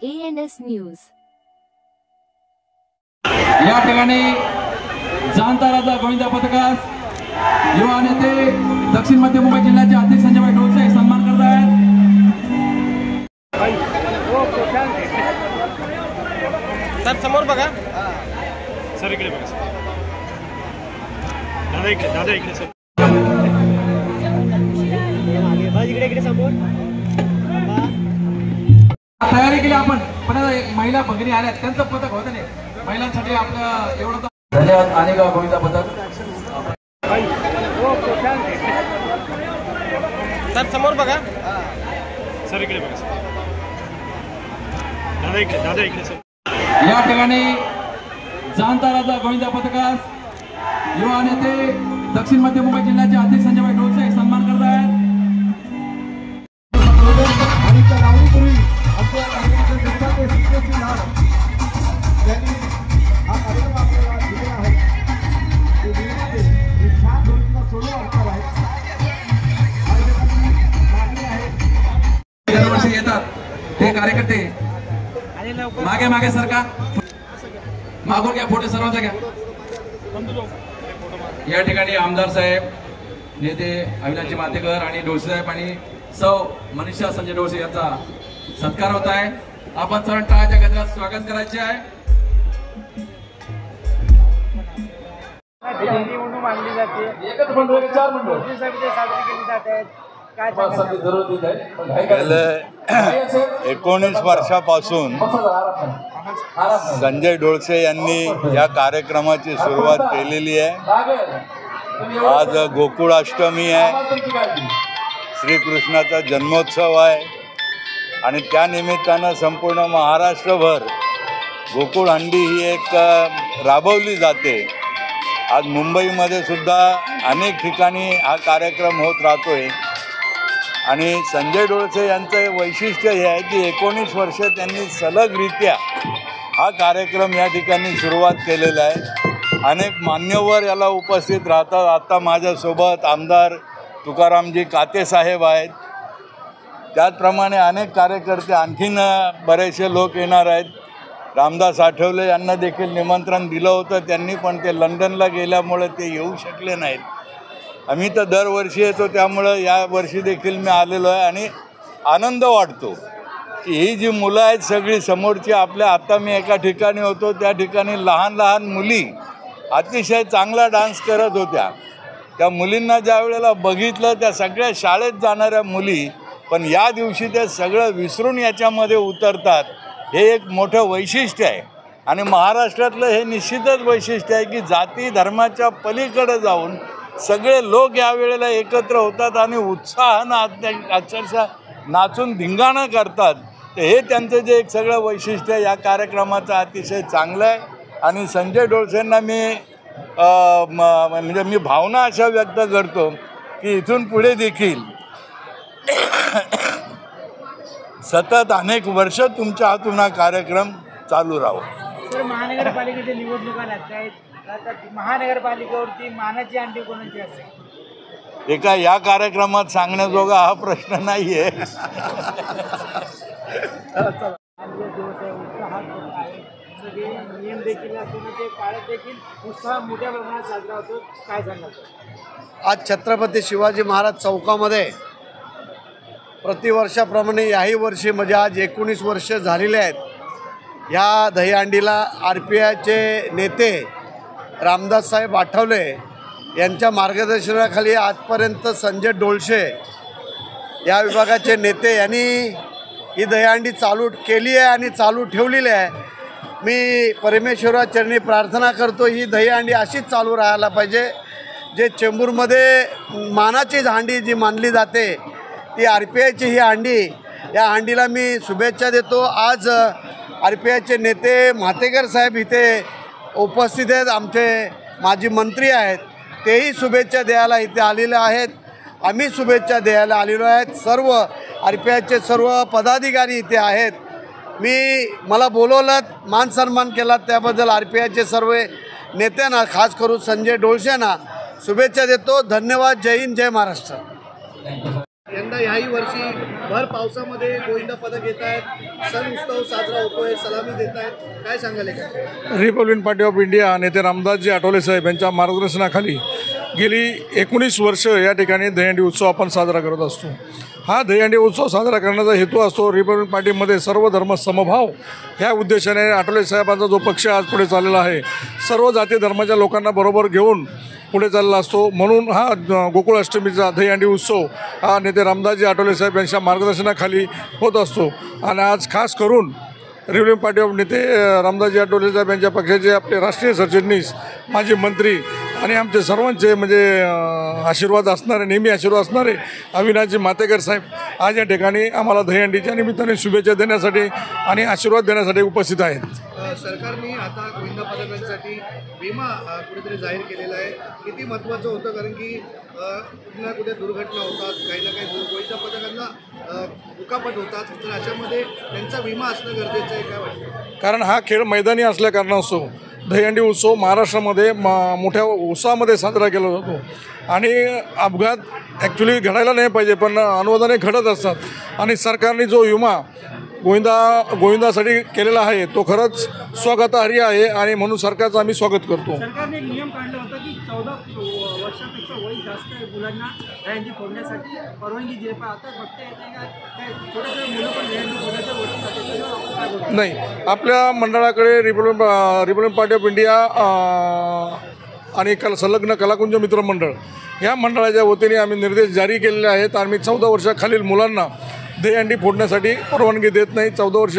ANS news. या ठिकाणी जाणता राजा गोविंदा पथकास युवा नेते दक्षिण मध्य मुंबई जिल्ह्याचे अध्यक्ष संजय ढोलसे सन्मान करत आहेत। सर समोर बघा, सर इकडे बघा, दादा इकडे सर, इकडे समोर तयारी केली आपण। पण एक महिला भगिनी आल्या, त्यांचं पथक होतं नाही, महिलांसाठी आपलं एवढं धन्यवाद। आणि गोविंदा पथक सर समोर बघा, सर इकडे बघा, दादा इकडे सर। या ठिकाणी जाणता राजा गोविंदा पथकास युवा नेते दक्षिण मध्य मुंबई जिल्ह्याचे अध्यक्ष संजय ढोलसे सन्मान करत आहेत। दरवर्षी येतात ते कार्यकर्ते, मागे मागे सरका, मागून घ्या फोटो सर्वांचा घ्या। या ठिकाणी आमदार साहेब, नेते अविनाशजी मातेकर आणि ढोलसे साहेब आणि सौ मनीषा संजय ढोलसे यांचा सत्कार होत आहे। आपण सर्व टाळ्याच्या गजरात स्वागत करायचे आहे। मानली जाते, एकच मंडळ, चार मंडळ साजरी केली जाते। गेले 19 वर्षापासून संजय ढोलसे यांनी या कार्यक्रमाची सुरुवात केलेली आहे। आज गोकुळाष्टमी आहे, श्रीकृष्णाचा जन्मोत्सव आहे आणि त्या निमित्तानं संपूर्ण महाराष्ट्रभर गोकुळहंडी ही एक राबवली जाते। आज मुंबईमध्ये सुद्धा अनेक ठिकाणी हा कार्यक्रम होत राहतोय आणि संजय ढोलसे यांचं वैशिष्ट्य हे आहे की 19 वर्ष त्यांनी सलगरित्या हा कार्यक्रम या ठिकाणी सुरुवात केलेला आहे। अनेक मान्यवर याला उपस्थित राहतात। आता माझ्यासोबत आमदार तुकारामजी काते साहेब आहेत, त्याचप्रमाणे अनेक कार्यकर्ते, आणखीन बरेचसे लोक येणार आहेत। रामदास आठवले यांना देखील निमंत्रण दिलं होतं, त्यांनी पण ते लंडनला गेल्यामुळे ते येऊ शकले नाहीत। आम्ही तर दरवर्षी येतो, त्यामुळं या वर्षी देखील मी आलेलो आहे आणि आनंद वाटतो की ही जी मुलं आहेत सगळी समोरची आपल्या, आता मी एका ठिकाणी होतो, त्या ठिकाणी लहान लहान मुली अतिशय चांगला डान्स करत होत्या। त्या मुलींना ज्या वेळेला बघितलं, त्या सगळ्या शाळेत जाणाऱ्या मुली, पण या दिवशी ते सगळं विसरून याच्यामध्ये उतरतात। हे एक मोठं वैशिष्ट्य आहे आणि महाराष्ट्रातलं हे निश्चितच वैशिष्ट्य आहे की जाती धर्माच्या पलीकडे जाऊन सगळे लोक यावेळेला एकत्र होतात आणि उत्साहानं अक्षरशः नाचून धिंगाणा करतात। तर हे त्यांचं जे एक सगळं वैशिष्ट्य आहे या कार्यक्रमाचं अतिशय चांगलं आहे आणि संजय ढोलसेंना मी म्हणजे मी भावना अशा व्यक्त करतो की इथून पुढे देखील सतत अनेक वर्ष तुमच्या हातून हा कार्यक्रम चालू राहू। सर, महानगरपालिकेच्या निवडणुका लागत आहेत, महानगरपालिकेवरती मानाची अंडी कोणाची असेल? एका या कार्यक्रमात सांगण्याजोगा हा प्रश्न नाही आहे। नियम देखील असून ते पाळत देखील उत्साह मोठ्या प्रमाणात साजरा होतो, काय सांगाल? आज छत्रपती शिवाजी महाराज चौकामध्ये प्रतिवर्षाप्रमाणे याही वर्षी म्हणजे आज 19 वर्ष झालेले आहेत। ह्या दहीहंडीला RPIचे नेते रामदास साहेब आठवले यांच्या मार्गदर्शनाखाली आजपर्यंत संजय ढोलसे या विभागाचे नेते यांनी ही दहीहंडी चालू केली आहे आणि चालू ठेवलेली आहे। मी परमेश्वराचरणी प्रार्थना करतो ही दहीहंडी अशीच चालू राहायला पाहिजे। जे चेंबूरमध्ये मानाची हंडी जी मानली जाते ती RPIची ही हंडी, या हंडीला मी शुभेच्छा देतो। आज RPIचे नेते मातेकर साहेब इथे उपस्थित आहेत, आमचे माजी मंत्री आहेत, तेही शुभेच्छा द्यायला इथे आलेले आहेत। आम्ही शुभेच्छा द्यायला आलेलो आहेत। सर्व RPIचे सर्व पदाधिकारी इथे आहेत। मला बोलवलं, मान सन्मान केला, त्याबद्दल RPIचे सर्व नेत्यांना, खास करून संजय ढोलसेंना शुभेच्छा देतो। धन्यवाद। जय हिंद, जय महाराष्ट्र। यंदा याही वर्षी भर पावसामध्ये गोविंदा पदक घेत आहेत, सण उत्सव साजरा होतोय, सलामी देत आहेत, काय सांगाल का? रिपब्लिकन पार्टी ऑफ इंडिया नेते रामदासजी आठवले साहेब यांच्या मार्गदर्शनाखाली गेली 19 वर्ष या ठिकाणी दहीहंडी उत्सव आपण साजरा करत असतो. हा दहीहंडी उत्सव साजरा करण्याचा हेतू असतो रिपब्लिकन पार्टीमध्ये सर्व धर्म समभाव ह्या उद्देशाने आठवले साहेबांचा जो पक्ष आज पुढे चाललेला आहे, सर्व जाती धर्माच्या लोकांना बरोबर घेऊन पुढे चालला असतो. म्हणून हा गोकुळ अष्टमीचा दहीहंडी उत्सव हा नेते रामदासजी आठवले साहेब यांच्या मार्गदर्शनाखाली होत असतो. आणि आज खास करून रिपब्लिकन पार्टी ऑफ नेते रामदासजी आठवले साहेब यांच्या पक्षाचे आपले राष्ट्रीय सरचिटणीस, माजी मंत्री आणि आमचे सर्वांचे म्हणजे आशीर्वाद असणारे, नेहमी आशीर्वाद असणारे अविनाशजी मातेकर साहेब आज या ठिकाणी आम्हाला दहीहंडीच्या निमित्ताने शुभेच्छा देण्यासाठी आणि आशीर्वाद देण्यासाठी उपस्थित आहेत. सरकारने आता गोविंदा पदकांसाठी विमा कुठेतरी जाहीर केलेला आहे. किती महत्त्वाचं होतं, कारण की कुठे ना कुठे दुर्घटना होतात, काही ना काही गोविंदा पदकांना दुखापत होतात, तर अशामध्ये त्यांचा विमा असणं गरजेचं आहे, काय वाटतं? कारण हा खेळ मैदानी असल्या कारणास्तव दहीहंडी उत्सव महाराष्ट्रामध्ये मोठ्या उत्साहामध्ये साजरा केला जातो. आणि अपघात ॲक्च्युली घडायला नाही पाहिजे, पण अनुवादाने घडत असतात. आणि सरकारने जो विमा गोविंदासाठी केलेला आहे तो खरंच स्वागतार्ह आहे आणि म्हणून सरकारचं आम्ही स्वागत करतो. सरकारने एक नियम काढला होता की 14 वर्षापेक्षा वय जास्त मुलांना दहीहंडी फोडण्यासाठी परवानगी दिली पाहिजे. आता बघता येते का काय छोटे छोटे मुलं पण दहीहंडी फोडण्याच्या वरती नाही, आपल्या मंडळाकडे रिपब्लिकन पार्टी ऑफ इंडिया आणि संलग्न कलाकुंज मित्र मंडळ या मंडळाच्या वतीने आम्ही निर्देश जारी केलेले आहेत. आम्ही 14 वर्षाखालील मुलांना दहीहंडी फोडण्यासाठी परवानगी देत नाही. 14 वर्ष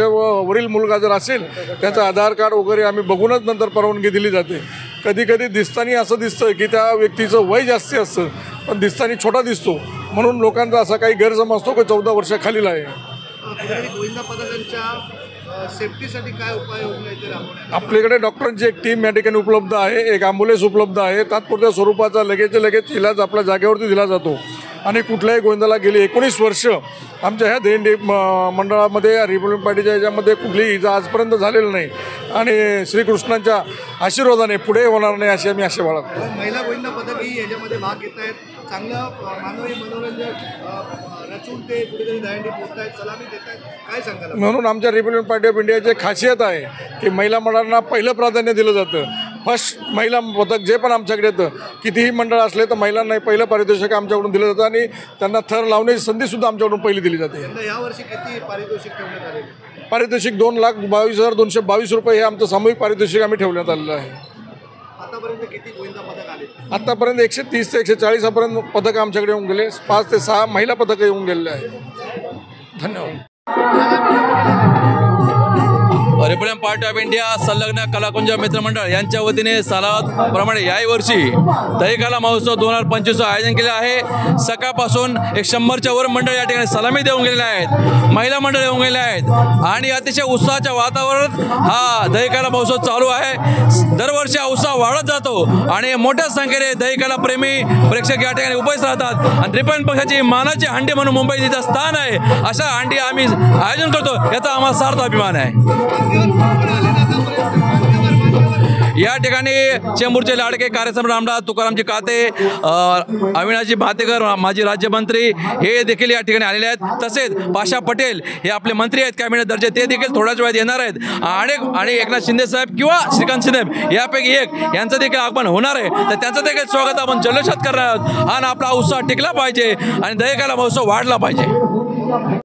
वरील मुलगा जर असेल त्याचं आधार कार्ड वगैरे आम्ही बघूनच नंतर परवानगी दिली जाते. कधी कधी दिसताना असं दिसतं की त्या व्यक्तीचं वय जास्त असतं, पण दिसताना छोटा दिसतो, म्हणून लोकांचा असा काही गैरसमज असतो की 14 वर्षाखालील आहे. गोविंदा पदकांच्या सेफ्टीसाठी काय उपाययोजना इथे राबवण्यात? आपल्याकडे डॉक्टरांची एक टीम या ठिकाणी उपलब्ध आहे, एक ॲम्ब्युलन्स उपलब्ध आहे. तात्पुरत्या स्वरूपाचा लगेच इलाज आपल्या जागेवरती दिला जातो. आणि कुठल्याही गोविंदाला गेली 19 वर्ष आमच्या ह्या दहीहंडी मंडळामध्ये रिपब्लिकन पार्टीच्या याच्यामध्ये कुठलीही इजा आजपर्यंत झालेली नाही. आणि श्रीकृष्णांच्या आशीर्वादाने पुढे होणार नाही अशी आम्ही आशा बाळगतो. महिला गोविंदा पदकही याच्यामध्ये भाग घेत आहेत, चांगलं मानवी मनोरंजन रचून ते कुठेतरी दहीहंडी फोडत आहेत, सलामी देत आहेत, काय सांगाल? म्हणून आमच्या रिपब्लिकन पार्टी ऑफ इंडियाची खासियत आहे की महिला मंडळांना पहिलं प्राधान्य दिलं जातं. फर्स्ट महिला पदक जे पण आमच्याकडे येतं, कितीही मंडळ असले तर महिलांना पहिलं पारितोषिक आमच्याकडून दिलं जातं आणि त्यांना थर लावण्याची संधीसुद्धा आमच्याकडून पहिली दिली जाते. यावर्षी किती पारितोषिक ठेवण्यात आले? पारितोषिक 2,22,222 रुपये हे आमचं सामूहिक पारितोषिक आम्ही ठेवण्यात आलेलं आहे. आतापर्यंत किती गोविंदा पदक आले? आत्तापर्यंत 130 ते 140 पर्यंत पदकं आमच्याकडे येऊन गेले. 5 ते 6 महिला पदकं येऊन गेलेले आहेत. धन्यवाद. रिपब्लिकन पार्टी ऑफ इंडिया संलग्न कलाकुंज मित्रमंडळ यांच्या वतीने सालाप्रमाणे याही वर्षी दहीकाला महोत्सव 2025 आयोजन केले आहे. सकाळपासून 100च्या वर मंडळ या ठिकाणी सलामी देऊन गेलेले आहेत, महिला मंडळ येऊन गेले आहेत आणि अतिशय उत्साहाच्या वातावरणात हा दहीकाला महोत्सव चालू आहे. दरवर्षी हा उत्साह वाढत जातो आणि मोठ्या संख्येने दहीकाला प्रेमी प्रेक्षक या ठिकाणी उपस्थित राहतात. आणि रिपब्लिकन पक्षाची मानाची हंडी म्हणून मुंबईत तिचं स्थान आहे. अशा हंडी आम्ही आयोजन करतो, याचा आम्हाला सार्थ अभिमान आहे. या ठिकाणी चेंबूरचे लाडके कार्यसम्राट रामदास तुकारामजी काते, अविनाशजी मातेकर माजी राज्यमंत्री हे देखील या ठिकाणी आलेले आहेत. तसेच पाशा पटेल हे आपले मंत्री आहेत कॅबिनेट दर्जे, ते देखील थोड्याच वेळात येणार आहेत. आणि एकनाथ शिंदे साहेब किंवा श्रीकांत शिंदे यापैकी एक यांचं देखील आगमन होणार आहे. तर त्यांचं देखील स्वागत आपण जल्लोषात करणार आहोत आणि आपला उत्साह टिकला पाहिजे आणि दहीकाला महोत्सव वाढला पाहिजे.